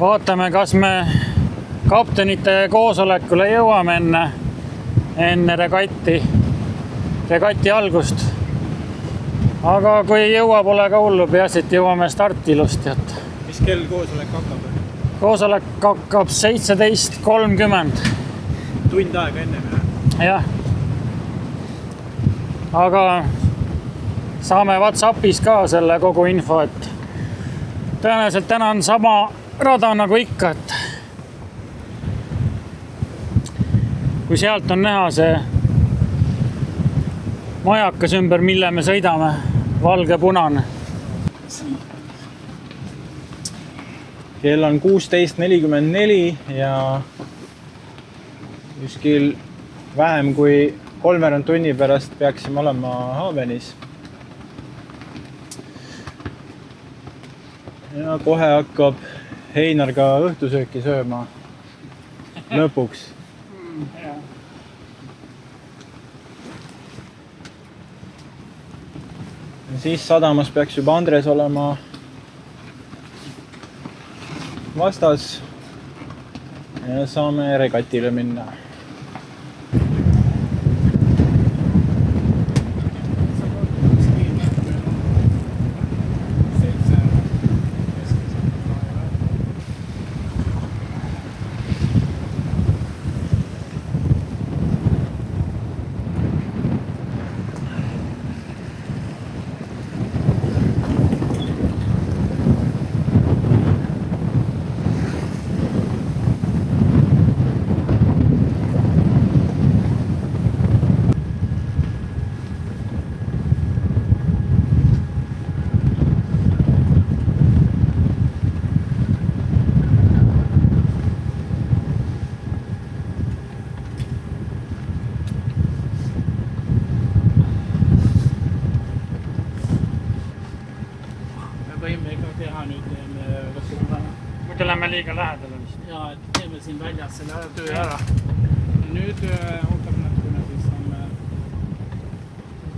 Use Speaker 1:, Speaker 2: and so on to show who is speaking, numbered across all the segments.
Speaker 1: Vaatame, kas me kaptenite koosolekule jõuame enne regati algust. Aga kui ei jõua, pole ka hullu, peaasi, et jõuame starti ilusti.
Speaker 2: Mis kell koosolek hakkab?
Speaker 1: Koosolek hakkab 17:30.
Speaker 2: Tund aega enne või?
Speaker 1: Jah. Aga saame WhatsAppis ka selle kogu info, et tõenäoliselt täna on sama rada nagu ikka, et kui sealt on näha see majakas ümber, mille me sõidame, valge-punane.
Speaker 2: Kell on 16:44 ja kuskil vähem kui 3 tunni pärast peaksime olema Haabenis. Ja kohe hakkab Heinar ka õhtusööki sööma lõpuks. Ja siis sadamas peaks juba Andres olema vastas ja saame regatile minna.
Speaker 1: Muidu lähme liiga lähedale vist.
Speaker 3: Ja, et teeme siin väljas selle töö ära. Nüüd ootab natukene, siis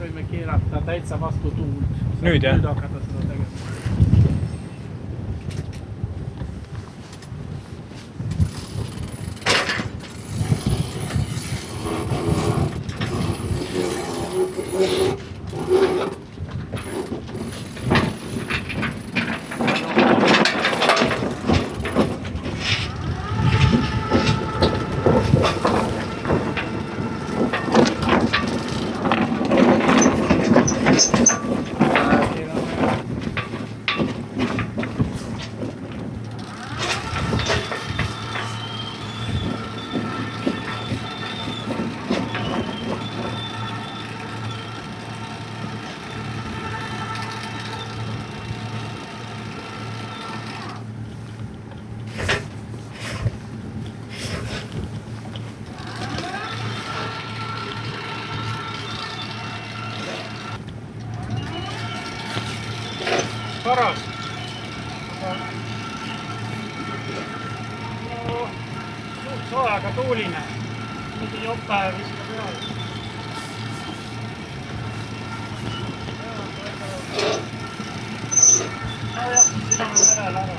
Speaker 3: võime keerata täitsa vastu tuult.
Speaker 2: Nüüd, jah?
Speaker 3: Nüüd hakata seda tegema.
Speaker 1: Paras. Suht soe, aga tuuline. Nüüd jope viskab peale. No jah, siin on merel ära.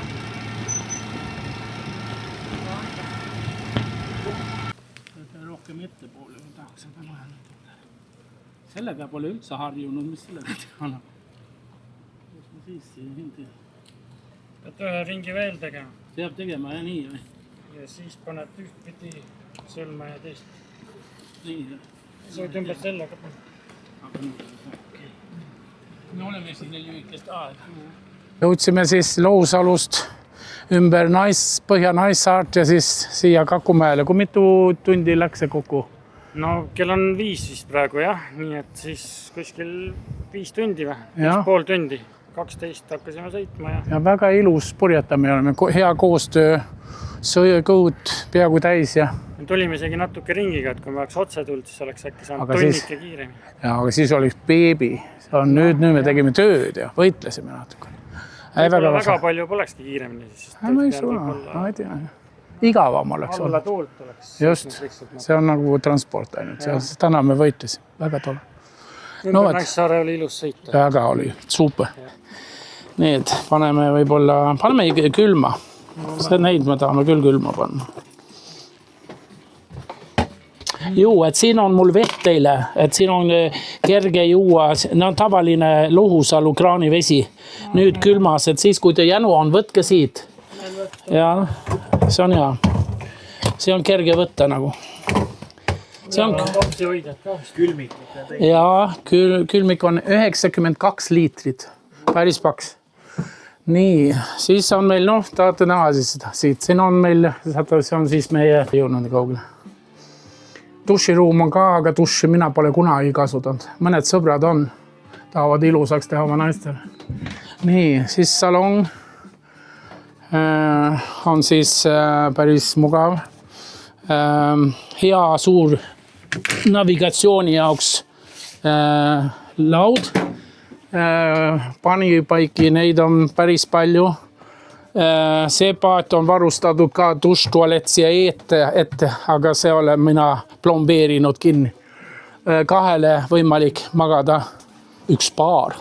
Speaker 3: Rohkem ettepoole tahaks seda lahendada. Sellega pole üldse harjunud, mis sellega teha annab.
Speaker 1: Pead ühe ringi veel tegema.
Speaker 3: Peab tegema ja nii või?
Speaker 1: Ja siis paned ühtpidi sõlme ja teist.
Speaker 3: Nii.
Speaker 1: Sõid ümber selle ka.
Speaker 3: Aga nii. Me oleme siin lühikest aega.
Speaker 4: Jõudsime siis Lousalust ümber Põhja-Naissaart ja siis siia Kakumäele. Kui mitu tundi läks see kokku?
Speaker 1: No kell on 5 vist praegu jah, nii et siis kuskil 5 tundi või? 5,5 tundi. 12 hakkasime sõitma
Speaker 4: ja väga ilus purjetamine oleme, hea koostöö, kõhud peaaegu täis ja
Speaker 1: me tulime isegi natuke ringiga, et kui me oleks otse tulnud, siis oleks äkki saanud tunnike kiiremi.
Speaker 4: Ja, aga siis oli beebi. Nüüd me tegime tööd ja võitlesime natuke.
Speaker 1: Väga palju polekski kiiremini.
Speaker 4: Ma ei tea. Igavam oleks
Speaker 1: alla tuult oleks.
Speaker 4: Just, see on nagu transport ainult. Täna me võitlesime. Väga tole.
Speaker 1: Ümber Naissaare oli ilus sõita.
Speaker 4: Väga oli. Super. Need paneme külma. Neid me tahame küll külma panna. Juu, et siin on mul vett teile, et siin on kerge juua, no tavaline Lohusalu kraanivesi. Nüüd külmas, et siis kui te jänu on, võtke siit. Ja, see on hea. See on kerge võtta nagu. See on
Speaker 1: külmik.
Speaker 4: Ja, külmik on 92 liitrit. Päris paks. Nii, siis on meil, noh, tahate näha siis seda siit. Siin on meil, see on siis meie jõudnud kaugele. Duširuum on ka, aga duši mina pole kunagi kasutanud. Mõned sõbrad on, tahavad ilusaks teha oma naistele. Nii, siis salong on siis päris mugav. Hea suur navigatsiooni jaoks laud. Panipaiki, neid on päris palju. See paat on varustatud ka duš, tualett siia ette, aga see olen mina plombeerinud kinni. 2 võimalik magada 1 paar.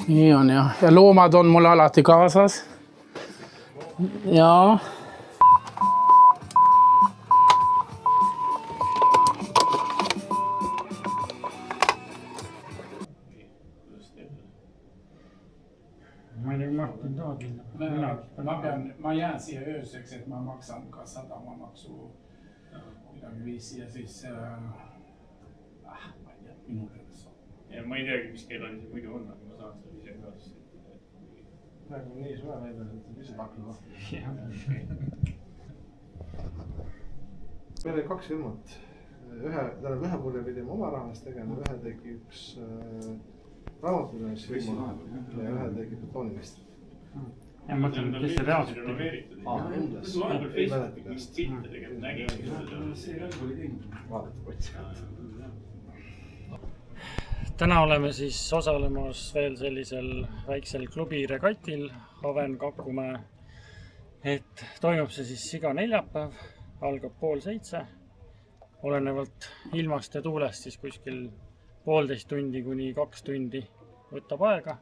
Speaker 4: Nii on ja loomad on mul alati kaasas. Ja. Ma jään siia ööseks, et ma maksan ka sadamamaksu midagi viisi ja siis ma ei tea, minu teades.
Speaker 5: Ja ma ei teagi, mis kell on see muidu on, aga ma saan seda ise ka.
Speaker 2: Praegu on nii suve välja, et ise pakkuda. Meil oli 2 firmat. Ühe poole pidime oma rahast tegema, ühe tegi üks raamatupidamisfirma ja ühe tegi betoonimist.
Speaker 1: Ja ma mõtlen, kes see reaalselt
Speaker 5: renoveeritud.
Speaker 2: Endas.
Speaker 5: Sul on küll Facebookis mingit pilte tegema nägin.
Speaker 2: See rõngu oli teinud. Vaadata otsi.
Speaker 1: Täna oleme siis osalemas veel sellisel väiksel klubi regatil Haven Kakumäe. Et toimub see siis iga neljapäev, algab 6:30. Olenevalt ilmast ja tuulest siis kuskil 1,5 tundi kuni 2 tundi võtab aega.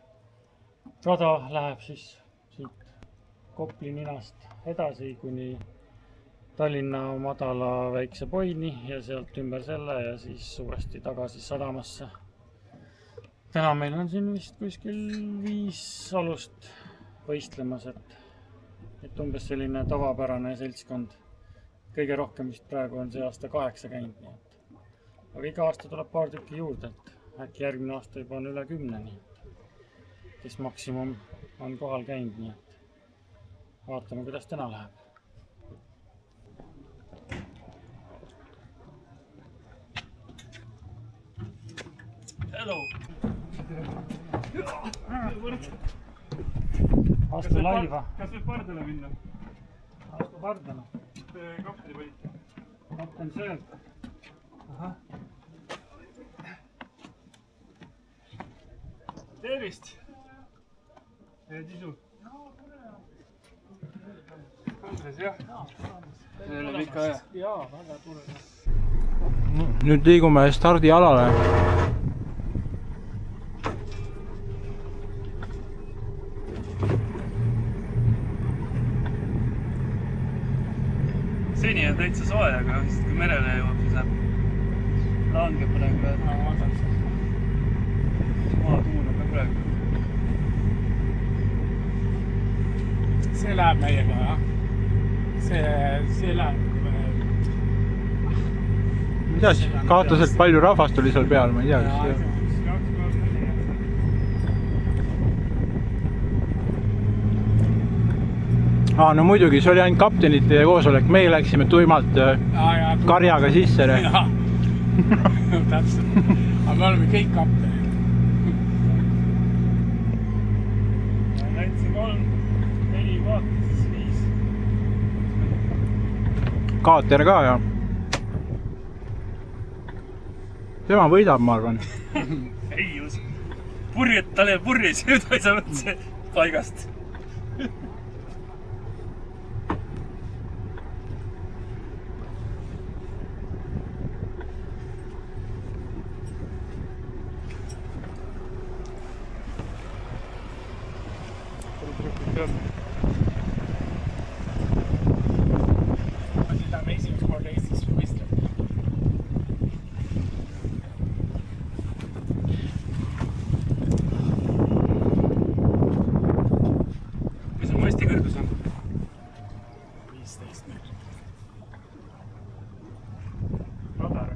Speaker 1: Rada läheb siis siit Kopli ninast edasi kuni Tallinna madala väikse poini ja sealt ümber selle ja siis uuesti tagasi sadamasse. Täna meil on siin vist kuskil 5 alust võistlemas, et umbes selline tavapärane seltskond. Kõige rohkem vist praegu on see aasta 8 käinud. Aga iga aasta tuleb paar tükki juurde, et äkki järgmine aasta juba on üle 10, nii et kes maksimum on kohal käinud, nii et vaatame, kuidas täna läheb.
Speaker 5: Hello!
Speaker 1: Astu laiva.
Speaker 5: Kas võib pardale minna?
Speaker 1: Astu pardale.
Speaker 5: Kapteni valite.
Speaker 1: Kapten sööb. Aha.
Speaker 5: Tervist! Tisu. Andres, jah? See oli pikka aja.
Speaker 1: Jaa, väga tule.
Speaker 2: Nüüd liigume stardialale.
Speaker 5: Seni on täitsa soe, aga kui merele jõuab, siis läheb langeb praegu. Maatuul on ka praegu.
Speaker 4: See läheb meiega, jah? See läheb.
Speaker 2: Mida siis? Kaotaselt palju rahvast oli seal peal, ma ei tea, kas see... No muidugi, see oli ainult kaptenite koosolek, meie läksime tuimalt karjaga sisse.
Speaker 4: Jaa, täpselt. Aga me oleme kõik kaptenid.
Speaker 5: Läitsin 3, 4 kaotas, siis 5.
Speaker 2: Kaater ka, jah. Tema võidab, ma arvan.
Speaker 5: Ei just. Purjed talle purjis, nüüd ei saa võtta paigast. tuleb.
Speaker 3: Ma sõidame esimest korda Eestis võistlema.
Speaker 5: Mis on masti kõrgus on?
Speaker 3: 15 meetrit.
Speaker 5: Radar.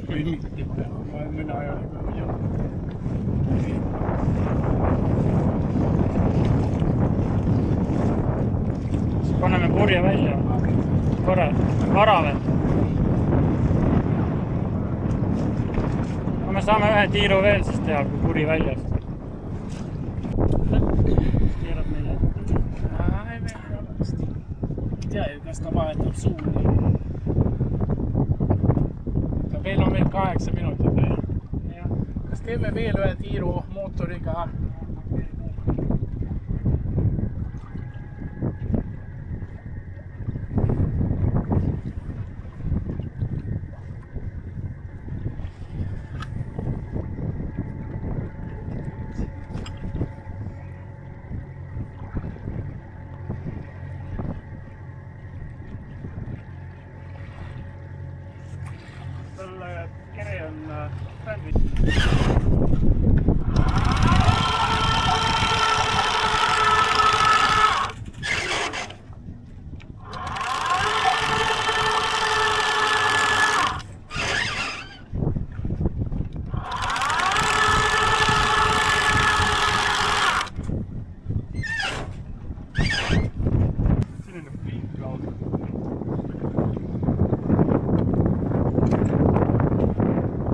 Speaker 3: Või mitte, mina ei ole küll jõudnud.
Speaker 1: Siis paneme purje välja. Korra, vara veel. No me saame ühe tiiru veel siis teha, kui puri väljas. Keerab meile ette.
Speaker 3: Ai, veel halvasti. Ei tea ju, kas ta vahetab suuni. Veel on meil 8 minutit veel. Kas teeme veel ühe tiiru mootoriga?
Speaker 5: Selle kere on brändi. Selline pikk lausa.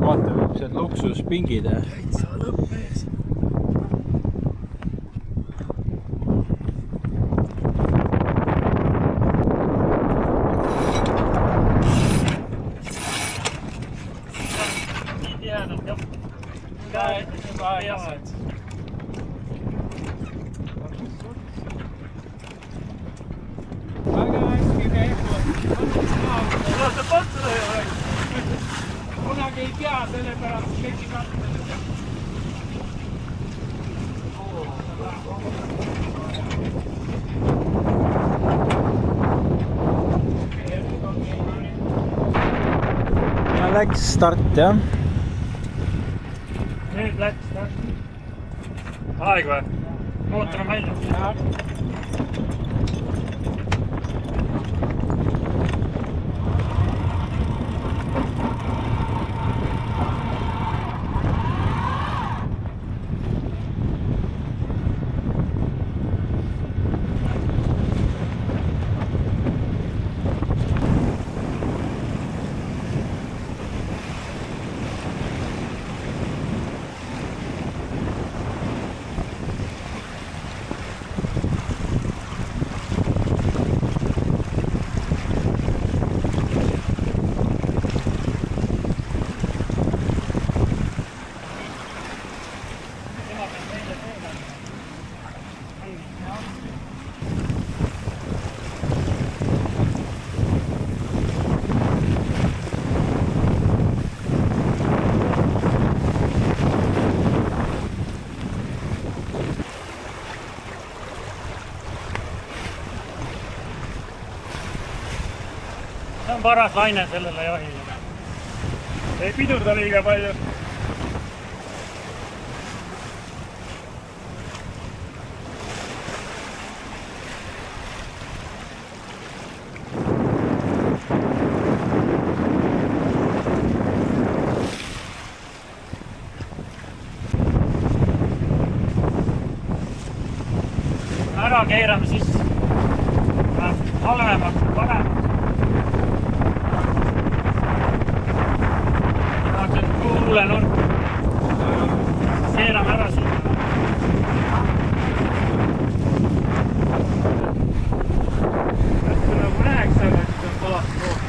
Speaker 2: vaata, niisugused luksuspingid.
Speaker 3: Täitsa lõppees.
Speaker 1: Nii tihedalt jah.
Speaker 3: Juba aeglased. Väga hästi tehtud.
Speaker 5: Vaata patsuda ei ole.
Speaker 3: Kunagi ei tea, sellepärast tegi katsuda.
Speaker 2: ja läks start jah.
Speaker 1: Nüüd läks jah.
Speaker 5: Aeg või?
Speaker 1: Mootor on väljas. See on paras laine sellele jahile.
Speaker 5: Ei pidurda liiga palju.
Speaker 1: Ära keerame siis halvemaks või paremaks. Tuulenurk. Keerame ära siin.
Speaker 5: Kui nagu läheks selle, siis on kohast koos.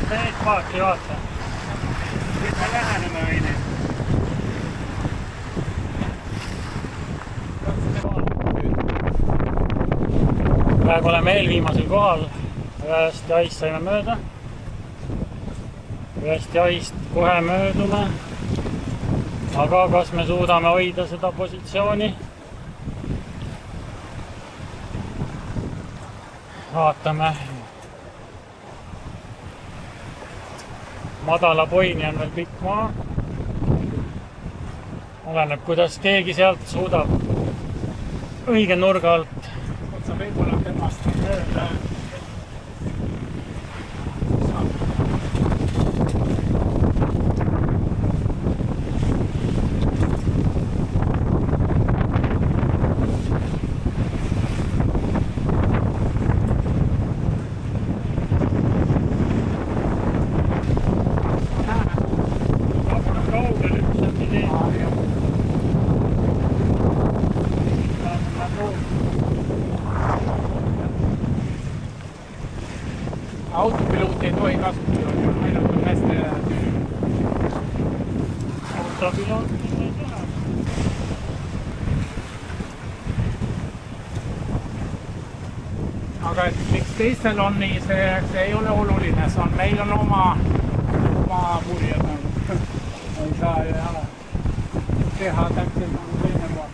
Speaker 1: Teed paaki vaata.
Speaker 5: Nüüd me läheneme veidi.
Speaker 1: Praegu oleme eelviimasel kohal. Ühest jahist saime mööda. ühest jahist kohe möödume. Aga kas me suudame hoida seda positsiooni? Vaatame. Madala poini on veel pikk maa. Oleneb, kuidas keegi sealt suudab õige nurga alt.
Speaker 3: Otsa võib-olla temast mööda. Autopilooti ei tohi kasutada, ainult on hästi tüü.
Speaker 1: Autopiloot ei tea.
Speaker 3: Aga et miks teistel on nii, see ei ole oluline, see on, meil on oma purjed nagu. Ei saa teha täpselt nagu teine koht.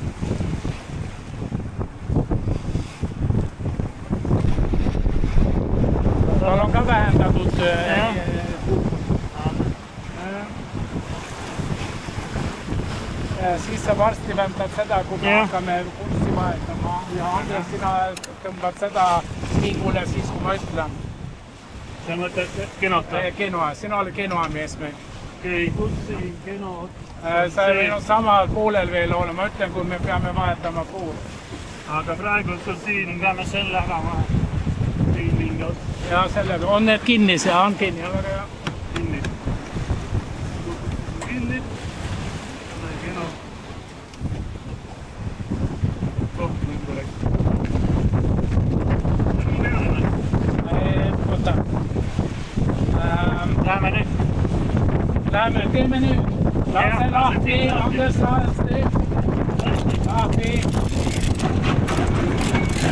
Speaker 3: Tal on ka vähendatud siis sa varsti vähendad seda, kui me hakkame kurssi vahetama. Ja Andres, sina tõmbad seda liigule siis, kui ma ütlen.
Speaker 5: Sa mõtled Genota?
Speaker 3: Genoa, sina oli Genoa mees meil.
Speaker 5: Okei, kurssi, Geno.
Speaker 3: Sa ei võinud samal poolel veel olla, ma ütlen, kui me peame vahetama pool.
Speaker 5: Aga praegu sul siin
Speaker 1: peame selle ära vahetama.
Speaker 5: siin mingi ots.
Speaker 3: Ja sellega on need kinni, see on kinni.
Speaker 5: Kinni. Kinni. Geno. Nüüd oleks.
Speaker 3: Oota.
Speaker 1: Läheme nüüd.
Speaker 3: Teeme nüüd. Lase lahti, Andres lahti. Lahti.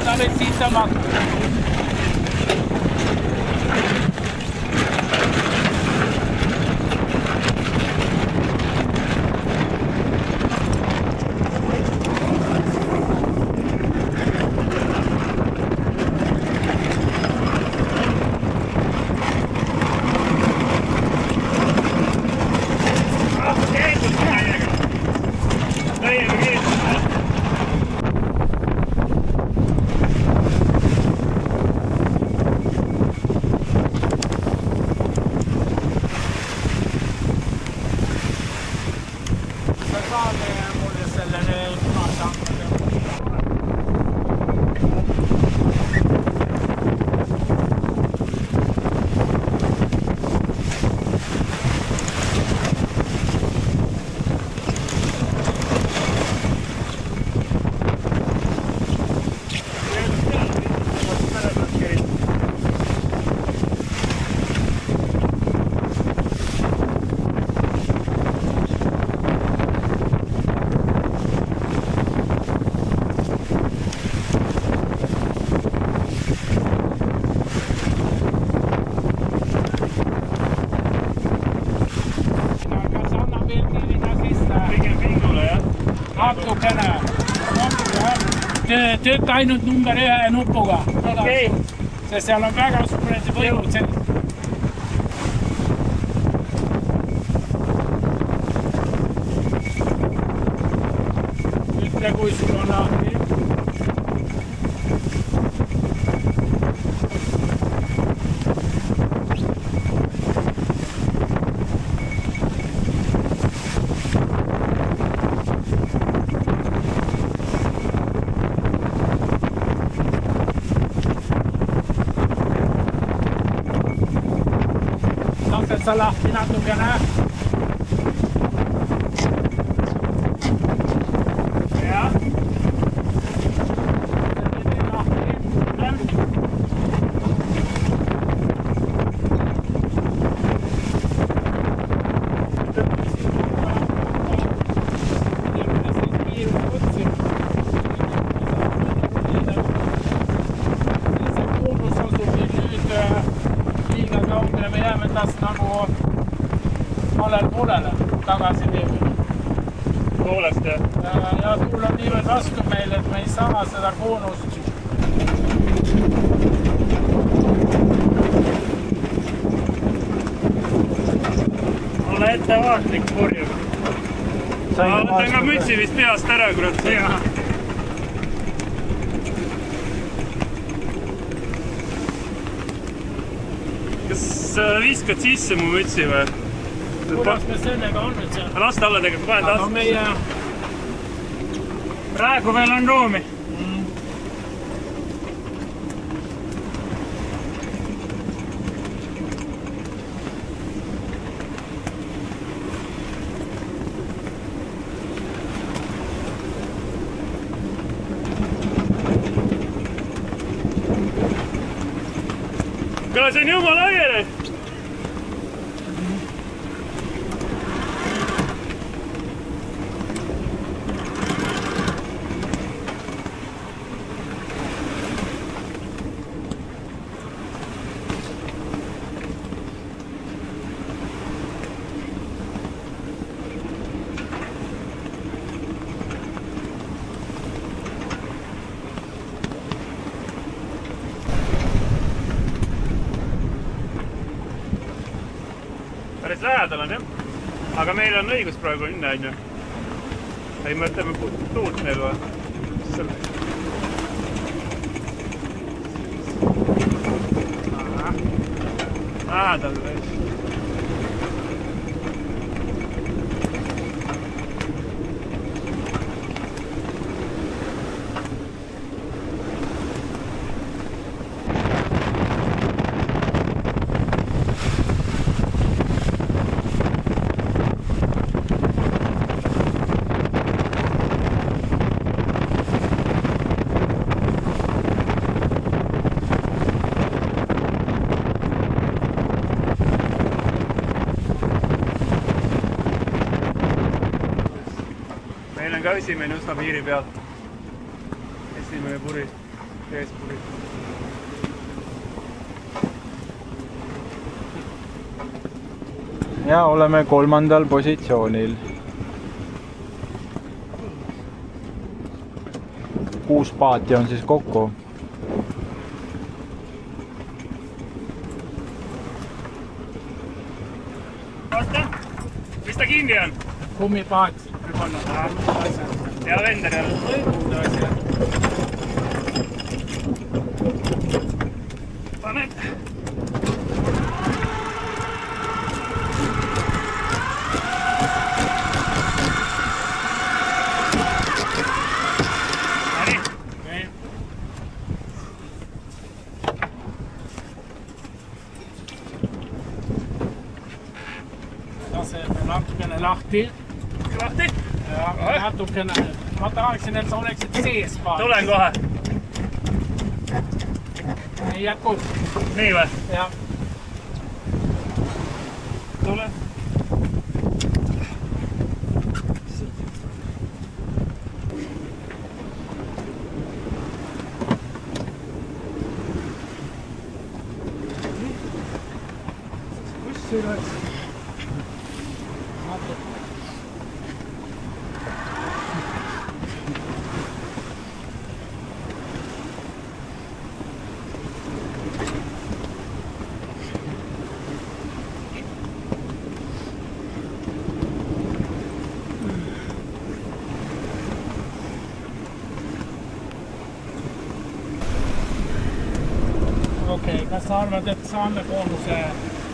Speaker 3: Sa võid siit tõmmata. Tööta ainult number 1 nupuga.
Speaker 1: Okei.
Speaker 3: Sest seal on väga suured võimud. Ütle, kui sul on lahti. Sa lahti natukene. Ja. Liiga kaugele me jääme tast nagu poolele tagasi teeme.
Speaker 5: Poolest jah?
Speaker 3: Ja tuul on niivõrd vastu meil, et me ei saa seda koonust.
Speaker 5: Ole ettevaatlik purjuga. Ma võtan ka mütsi vist peast ära, kurat. Kas viskad sisse mu mütsi või?
Speaker 3: Kuidas me sellega on nüüd seal?
Speaker 5: Las ta alla tegelikult, panen taas.
Speaker 3: Meie...
Speaker 1: Praegu veel on ruumi.
Speaker 5: Kuule, see on jumala õige. Päris lähedal on jah, aga meil on õigus praegu õnne, on ju. Ei, me ütleme tuult meil või? Lähedal või? Meil on ka esimene üsna piiri peal. Esimene puri, eespuri.
Speaker 2: Ja oleme 3. positsioonil. 6 paati on siis kokku.
Speaker 5: Oota, mis ta kinni on?
Speaker 3: Kummipaat.
Speaker 5: Ja vender jälle. Paned.
Speaker 3: Laseme natukene lahti.
Speaker 5: Lahti?
Speaker 3: Ja natukene. Ma tahaksin, et sa oleksid sees paat.
Speaker 5: Tulen kohe.
Speaker 3: Ei jätku.
Speaker 5: Nii või?
Speaker 3: Ja.
Speaker 5: Tule.
Speaker 3: Kus see oleks? Okei, kas sa arvad, et saame koonuse?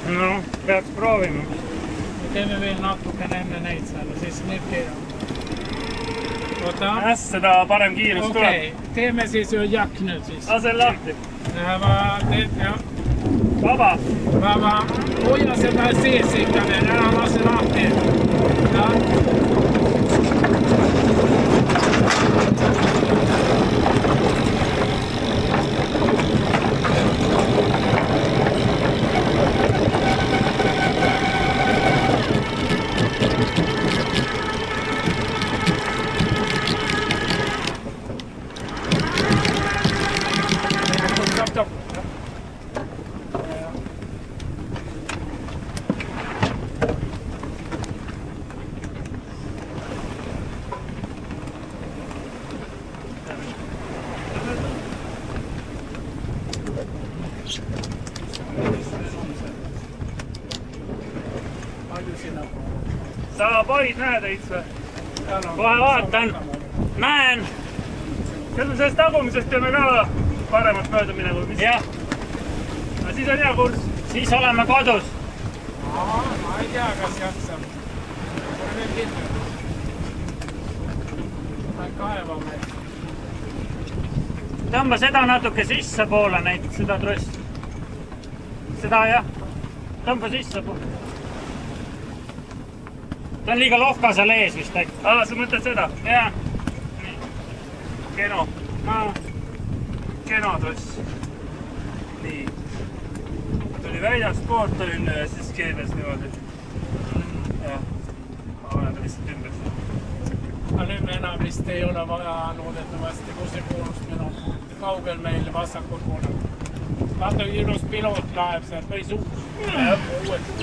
Speaker 1: No, peaks proovima.
Speaker 3: Me teeme veel natukene enne neid seal, siis nüüd keerame. Oota.
Speaker 5: Seda parem kiirus tuleb.
Speaker 3: Okei, teeme siis jakk nüüd siis.
Speaker 5: Lasen lahti.
Speaker 3: Teed, jah.
Speaker 5: Vaba.
Speaker 3: Vaba. Hoia seda sees ikka veel, ära lase lahti. Ja. palju sinna
Speaker 5: Sa paid näed eits või?
Speaker 1: kohe vaatan, näen.
Speaker 5: Kas me sellest tagumisest peame ka paremalt mööda minema või mis?
Speaker 1: Jah,
Speaker 5: No, siis on hea kurs.
Speaker 1: siis oleme kodus.
Speaker 3: ma ei tea, kas jaksab. Olen kindel. Kaevame.
Speaker 1: Tõmba seda natuke sissepoole näiteks, seda tröst. Seda jah, tõmba sissepoole. Ta on liiga lohka seal ees vist äkki.
Speaker 5: Aa, sa mõtled seda?
Speaker 1: Jah,
Speaker 5: Keno. Keno tross. Nii. Tuli väljastpoolt olin ja siis keeles niimoodi. Jah. Olen ta lihtsalt ümber.
Speaker 3: Aga nüüd me enam vist ei ole vaja loodetavasti, kus see koorus meil on. Kaugel meil vasakul poolel. Vaata, ilus piloot laeb sealt või suus.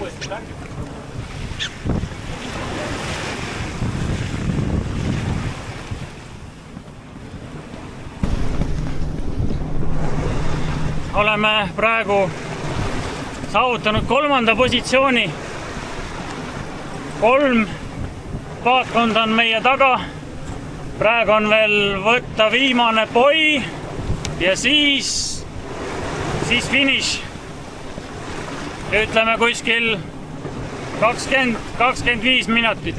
Speaker 3: Uuesti läbi.
Speaker 1: oleme praegu saavutanud 3. positsiooni. 3 paatkonda on meie taga. Praegu on veel võtta viimane poi ja siis finiš. Ütleme kuskil 20-25 minutit.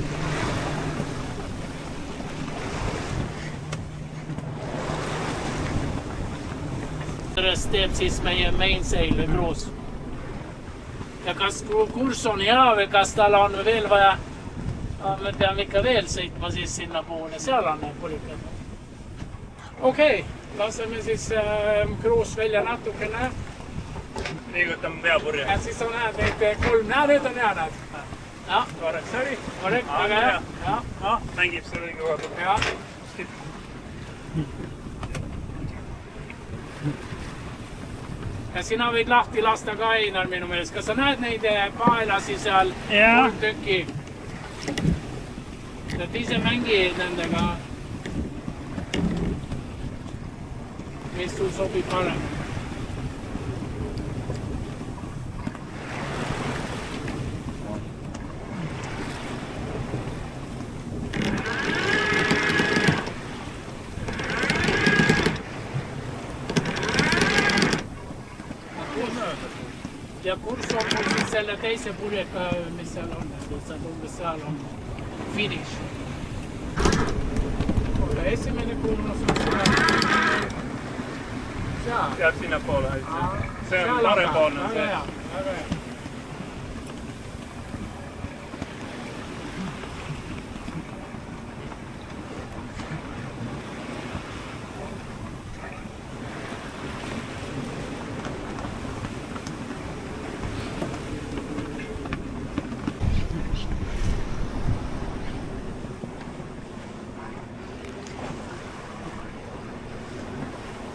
Speaker 3: Sellest teeb siis meie mainsail või kruus. Ja kas kurss on hea või kas tal on veel vaja, me peame ikka veel sõitma siis sinna poole, seal on need pulikad. Okei, laseme siis kruus välja natukene.
Speaker 5: Liigutame peapurje.
Speaker 3: Ja siis on näed neid 3, need on hea näed. Ja,
Speaker 5: Korraks oli.
Speaker 3: korrekt, väga hea. Ja,
Speaker 5: Mängib seal õige koha peal.
Speaker 3: ja. Ja sina võid lahti lasta ka Einar minu meelest. Kas sa näed neid paelasi seal?
Speaker 1: Jaa.
Speaker 3: 3 tükki. Et ise mängi nendega. Mis sul sobib parem? Ja kurss on mul siis selle teise puljega, mis seal on, lihtsalt umbes seal on finiš. Esimene kuulus on seal.
Speaker 5: Jääb sinna poole. See on parempoolne.
Speaker 3: Väga hea, väga hea.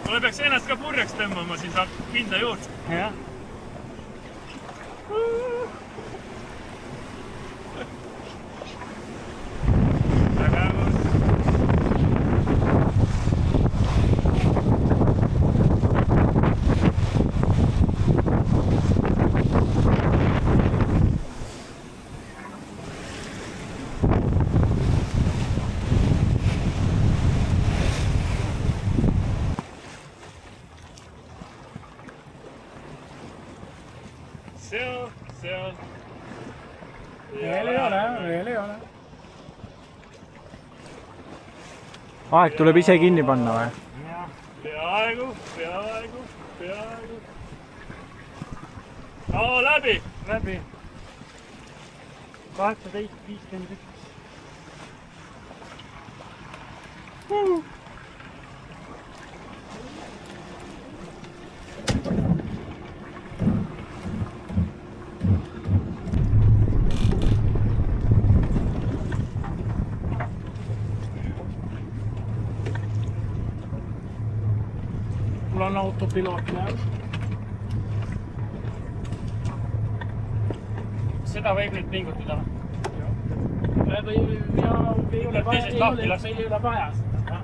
Speaker 5: Mulle peaks ennast ka purjeks tõmbama, siis saab kinda juurde.
Speaker 1: jah.
Speaker 5: Väga hea kord. Seal.
Speaker 3: Veel ei ole, veel ei ole.
Speaker 2: aeg tuleb ise kinni panna või?
Speaker 5: Peaaegu. Läbi.
Speaker 1: 18:51.
Speaker 3: Mul on autopiloot näeb.
Speaker 1: Seda võib nüüd pingutada.
Speaker 3: Ei ole vaja,
Speaker 1: Teisest lahti lasta.
Speaker 3: meil ei ole vaja seda.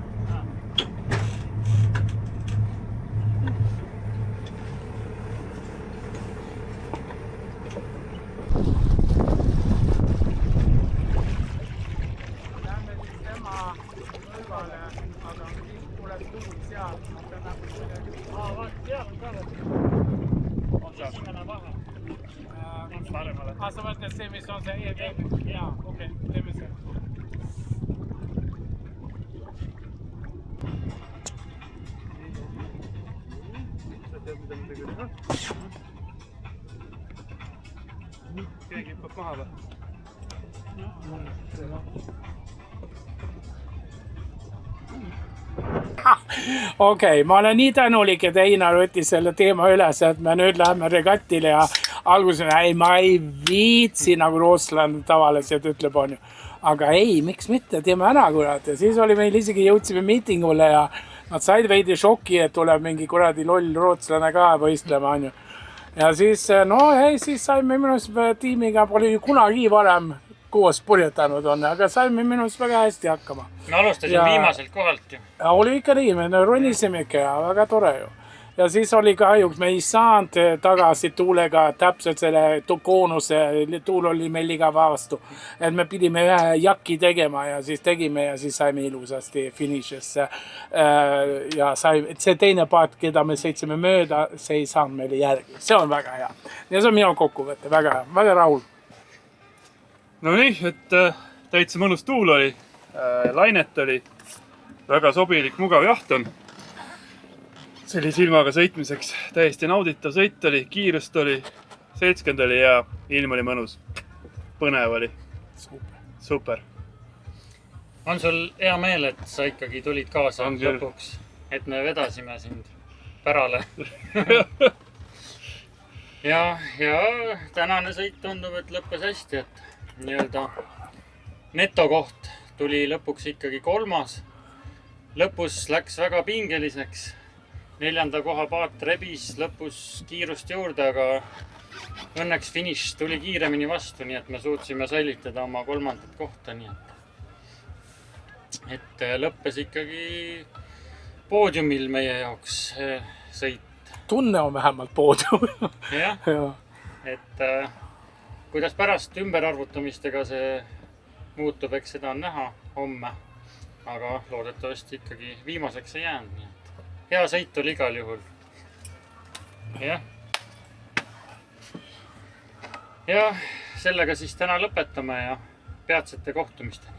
Speaker 4: Sa mõtled see, mis on see jaa, okei, teeme see.
Speaker 5: Sa tead, mida me tegema? Keegi hüppab maha või?
Speaker 4: Okei, ma olen nii tänulik, et Einar võttis selle teema üles, et me nüüd läheme regatile ja alguses ma ei viitsi nagu rootslane tavaliselt ütleb, on ju. Aga ei, miks mitte, teeme ära kurat. Ja siis oli meil isegi jõudsime miitingule ja nad said veidi šoki, et tuleb mingi kuradi loll rootslane ka võistlema, on ju. Ja siis, siis saime minust tiimiga, pole ju kunagi varem koos purjetanud on, aga saime minust väga hästi hakkama.
Speaker 1: Me alustasime viimaselt kohalt ju.
Speaker 4: Ja oli ikka nii, me ronisime ikka ja väga tore ju. Ja siis oli kahjuks, me ei saanud tagasi tuulega täpselt selle koonuse, tuul oli meil iga vastu. Et me pidime ühe jakki tegema ja siis tegime ja siis saime ilusasti finišesse. Ja see teine paat, keda me sõitsime mööda, see ei saanud meile järgi. See on väga hea. Ja see on minu kokkuvõte, väga rahul.
Speaker 5: No nii, et täitsa mõnus tuul oli, lainet oli, väga sobilik, mugav jaht on. Sellise ilmaga sõitmiseks täiesti nauditav sõit oli, kiirust oli, seltskond oli ja ilm oli mõnus. Põnev oli. Super.
Speaker 1: On sul hea meel, et sa ikkagi tulid kaasa lõpuks, et me vedasime sind pärale? ja tänane sõit tundub, et lõppes hästi, et nii-öelda netokoht tuli lõpuks ikkagi 3. Lõpus läks väga pingeliseks. 4. koha paat rebis lõpus kiirust juurde, aga õnneks finiš tuli kiiremini vastu, nii et me suutsime säilitada oma 3. kohta, nii et lõppes ikkagi poodiumil meie jaoks sõit.
Speaker 4: Tunne on vähemalt poodium.
Speaker 1: Jah, et kuidas pärast ümberarvutamistega see muutub, eks seda on näha homme, aga loodetavasti ikkagi viimaseks ei jäänud, nii et hea sõit oli igal juhul. Ja sellega siis täna lõpetame ja peatsete kohtumisteni.